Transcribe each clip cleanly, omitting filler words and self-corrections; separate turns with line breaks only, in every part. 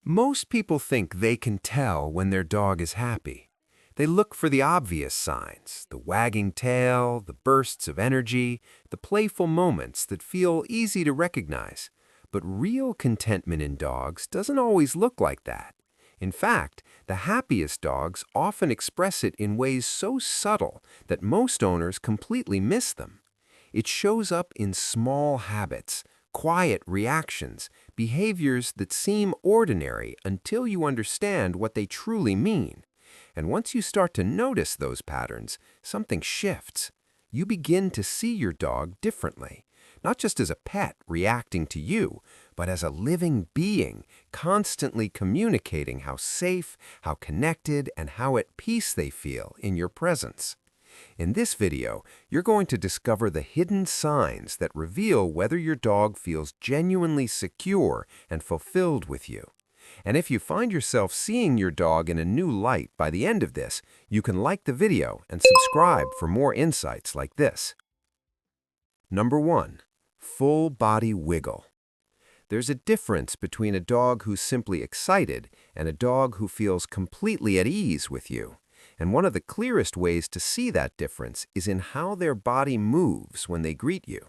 Most people think they can tell when their dog is happy. They look for the obvious signs, the wagging tail, the bursts of energy, the playful moments that feel easy to recognize. But real contentment in dogs doesn't always look like that. In fact, the happiest dogs often express it in ways so subtle that most owners completely miss them. It shows up in small habits, quiet reactions, behaviors that seem ordinary until you understand what they truly mean. And once you start to notice those patterns, something shifts. You begin to see your dog differently, not just as a pet reacting to you, but as a living being constantly communicating how safe, how connected, and how at peace they feel in your presence. In this video, you're going to discover the hidden signs that reveal whether your dog feels genuinely secure and fulfilled with you. And if you find yourself seeing your dog in a new light by the end of this, you can like the video and subscribe for more insights like this. Number 1. Full body wiggle. There's a difference between a dog who's simply excited and a dog who feels completely at ease with you. And one of the clearest ways to see that difference is in how their body moves when they greet you.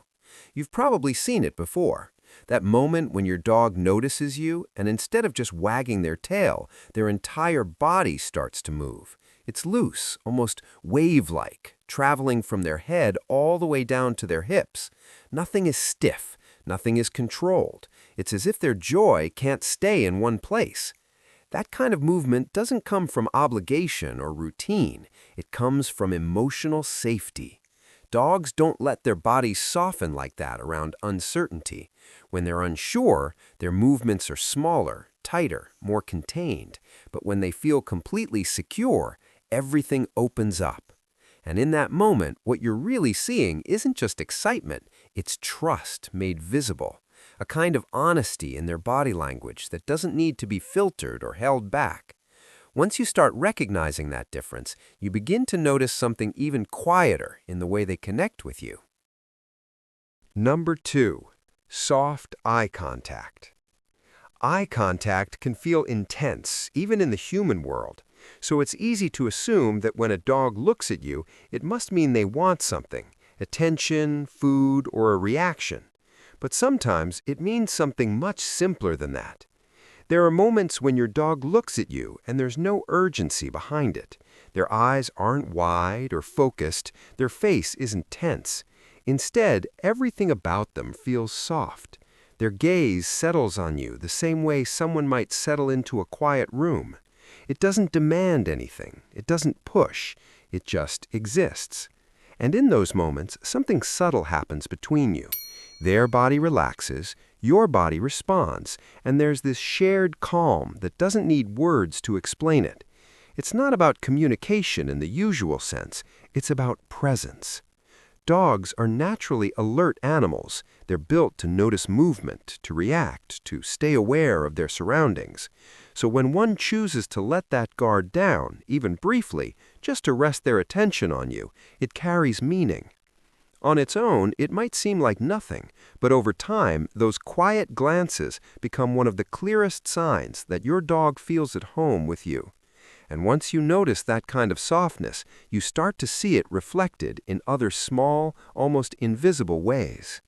You've probably seen it before. That moment when your dog notices you, and instead of just wagging their tail, their entire body starts to move. It's loose, almost wave-like, traveling from their head all the way down to their hips. Nothing is stiff, nothing is controlled. It's as if their joy can't stay in one place. That kind of movement doesn't come from obligation or routine. It comes from emotional safety. Dogs don't let their bodies soften like that around uncertainty. When they're unsure, their movements are smaller, tighter, more contained. But when they feel completely secure, everything opens up. And in that moment, what you're really seeing isn't just excitement, it's trust made visible. A kind of honesty in their body language that doesn't need to be filtered or held back. Once you start recognizing that difference, you begin to notice something even quieter in the way they connect with you. Number 2. Soft eye contact. Eye contact can feel intense, even in the human world, so it's easy to assume that when a dog looks at you, it must mean they want something, attention, food, or a reaction. But sometimes it means something much simpler than that. There are moments when your dog looks at you and there's no urgency behind it. Their eyes aren't wide or focused, their face isn't tense. Instead, everything about them feels soft. Their gaze settles on you the same way someone might settle into a quiet room. It doesn't demand anything, it doesn't push, it just exists. And in those moments, something subtle happens between you. Their body relaxes, your body responds, and there's this shared calm that doesn't need words to explain it. It's not about communication in the usual sense, it's about presence. Dogs are naturally alert animals. They're built to notice movement, to react, to stay aware of their surroundings. So when one chooses to let that guard down, even briefly, just to rest their attention on you, it carries meaning. On its own, it might seem like nothing, but over time, those quiet glances become one of the clearest signs that your dog feels at home with you. And once you notice that kind of softness, you start to see it reflected in other small, almost invisible ways.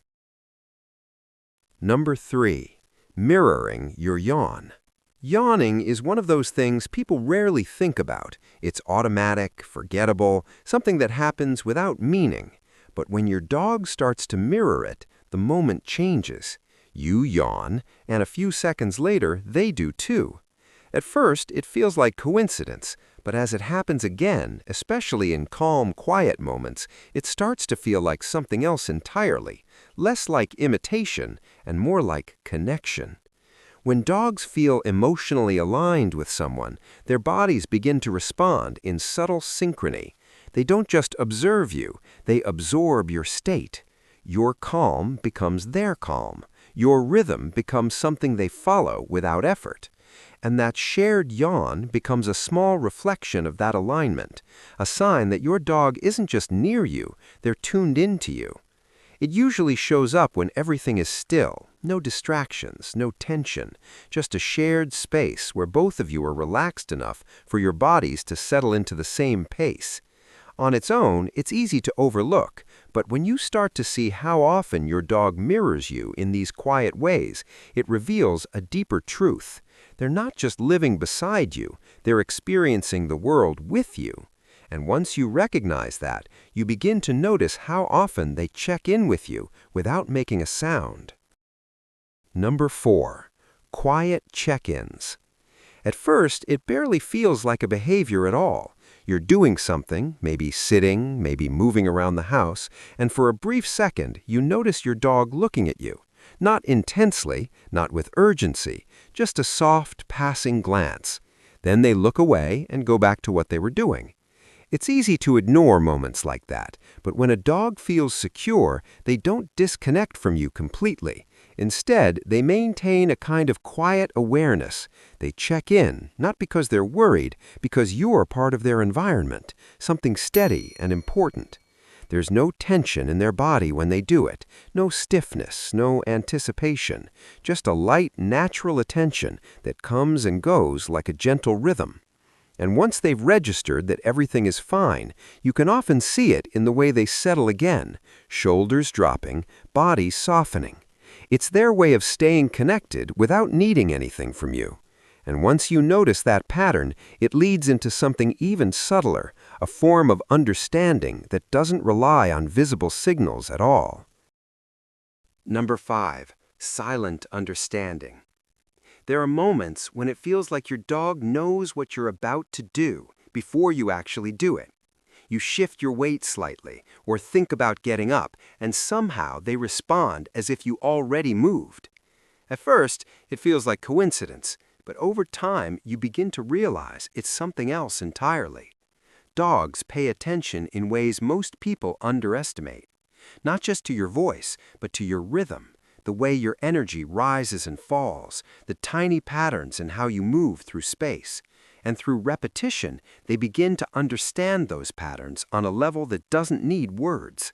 Number 3. Mirroring your yawn. Yawning is one of those things people rarely think about. It's automatic, forgettable, something that happens without meaning. But when your dog starts to mirror it, the moment changes. You yawn, and a few seconds later, they do too. At first, it feels like coincidence, but as it happens again, especially in calm, quiet moments, it starts to feel like something else entirely, less like imitation and more like connection. When dogs feel emotionally aligned with someone, their bodies begin to respond in subtle synchrony. They don't just observe you, they absorb your state. Your calm becomes their calm. Your rhythm becomes something they follow without effort. And that shared yawn becomes a small reflection of that alignment, a sign that your dog isn't just near you, they're tuned into you. It usually shows up when everything is still, no distractions, no tension, just a shared space where both of you are relaxed enough for your bodies to settle into the same pace. On its own, it's easy to overlook, but when you start to see how often your dog mirrors you in these quiet ways, it reveals a deeper truth. They're not just living beside you, they're experiencing the world with you. And once you recognize that, you begin to notice how often they check in with you without making a sound. Number 4. Quiet check-ins. At first, it barely feels like a behavior at all. You're doing something, maybe sitting, maybe moving around the house, and for a brief second, you notice your dog looking at you. Not intensely, not with urgency, just a soft, passing glance. Then they look away and go back to what they were doing. It's easy to ignore moments like that, but when a dog feels secure, they don't disconnect from you completely. Instead, they maintain a kind of quiet awareness. They check in, not because they're worried, because you're part of their environment, something steady and important. There's no tension in their body when they do it, no stiffness, no anticipation, just a light, natural attention that comes and goes like a gentle rhythm. And once they've registered that everything is fine, you can often see it in the way they settle again, shoulders dropping, body softening. It's their way of staying connected without needing anything from you. And once you notice that pattern, it leads into something even subtler, a form of understanding that doesn't rely on visible signals at all. Number 5. Silent understanding. There are moments when it feels like your dog knows what you're about to do before you actually do it. You shift your weight slightly or think about getting up, and somehow they respond as if you already moved. At first, it feels like coincidence, but over time you begin to realize it's something else entirely. Dogs pay attention in ways most people underestimate, not just to your voice, but to your rhythm, the way your energy rises and falls, the tiny patterns in how you move through space. And through repetition, they begin to understand those patterns on a level that doesn't need words.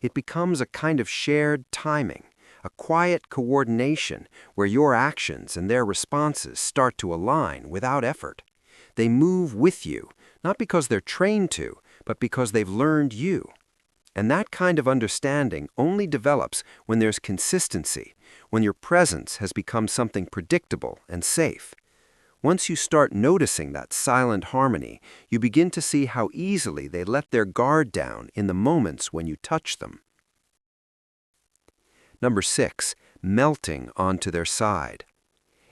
It becomes a kind of shared timing, a quiet coordination where your actions and their responses start to align without effort. They move with you, not because they're trained to, but because they've learned you. And that kind of understanding only develops when there's consistency, when your presence has become something predictable and safe. Once you start noticing that silent harmony, you begin to see how easily they let their guard down in the moments when you touch them. Number 6. Melting onto their side.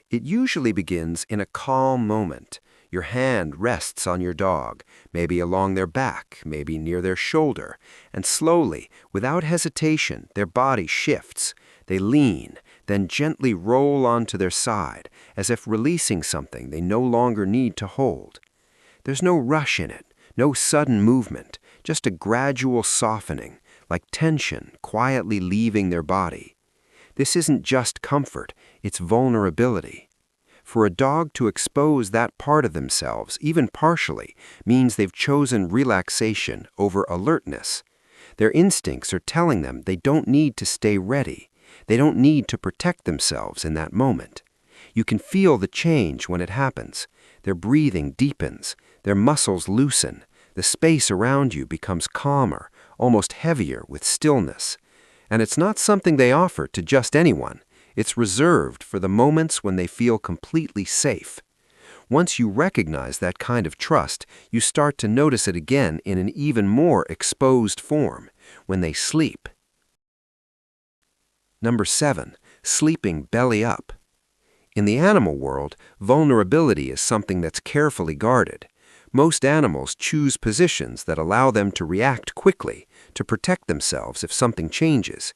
It usually begins in a calm moment. Your hand rests on your dog, maybe along their back, maybe near their shoulder, and slowly, without hesitation, their body shifts. They lean, then gently roll onto their side, as if releasing something they no longer need to hold. There's no rush in it, no sudden movement, just a gradual softening, like tension quietly leaving their body. This isn't just comfort, it's vulnerability. For a dog to expose that part of themselves, even partially, means they've chosen relaxation over alertness. Their instincts are telling them they don't need to stay ready. They don't need to protect themselves in that moment. You can feel the change when it happens. Their breathing deepens, their muscles loosen, the space around you becomes calmer, almost heavier with stillness. And it's not something they offer to just anyone. It's reserved for the moments when they feel completely safe. Once you recognize that kind of trust, you start to notice it again in an even more exposed form, when they sleep. Number 7. Sleeping belly up. In the animal world, vulnerability is something that's carefully guarded. Most animals choose positions that allow them to react quickly, to protect themselves if something changes.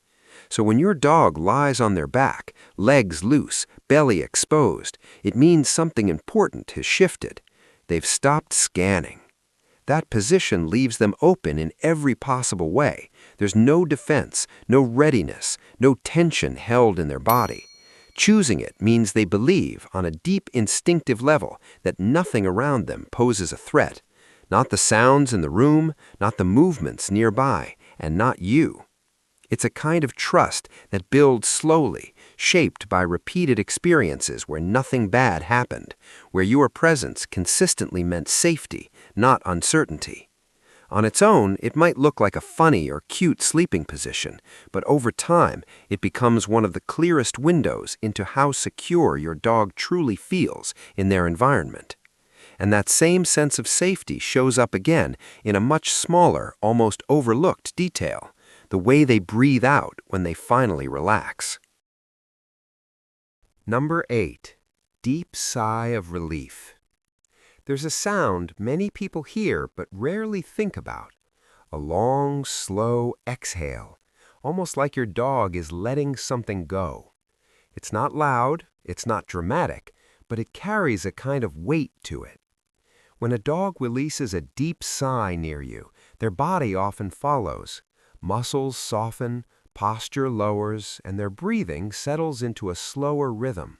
So when your dog lies on their back, legs loose, belly exposed, it means something important has shifted. They've stopped scanning. That position leaves them open in every possible way. There's no defense, no readiness, no tension held in their body. Choosing it means they believe on a deep instinctive level that nothing around them poses a threat. Not the sounds in the room, not the movements nearby, and not you. It's a kind of trust that builds slowly, shaped by repeated experiences where nothing bad happened, where your presence consistently meant safety, not uncertainty. On its own, it might look like a funny or cute sleeping position, but over time, it becomes one of the clearest windows into how secure your dog truly feels in their environment. And that same sense of safety shows up again in a much smaller, almost overlooked detail: the way they breathe out when they finally relax. Number 8. Deep sigh of relief. There's a sound many people hear but rarely think about. A long, slow exhale, almost like your dog is letting something go. It's not loud, it's not dramatic, but it carries a kind of weight to it. When a dog releases a deep sigh near you, their body often follows. Muscles soften, posture lowers, and their breathing settles into a slower rhythm.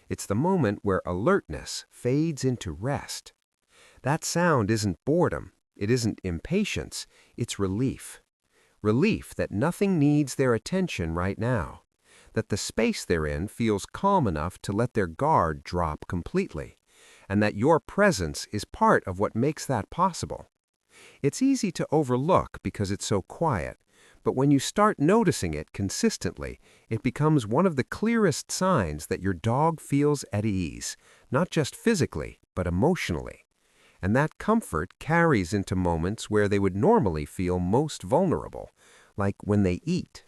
It's the moment where alertness fades into rest. That sound isn't boredom, it isn't impatience, it's relief. Relief that nothing needs their attention right now, that the space they're in feels calm enough to let their guard drop completely, and that your presence is part of what makes that possible. It's easy to overlook because it's so quiet, but when you start noticing it consistently, it becomes one of the clearest signs that your dog feels at ease, not just physically, but emotionally. And that comfort carries into moments where they would normally feel most vulnerable, like when they eat,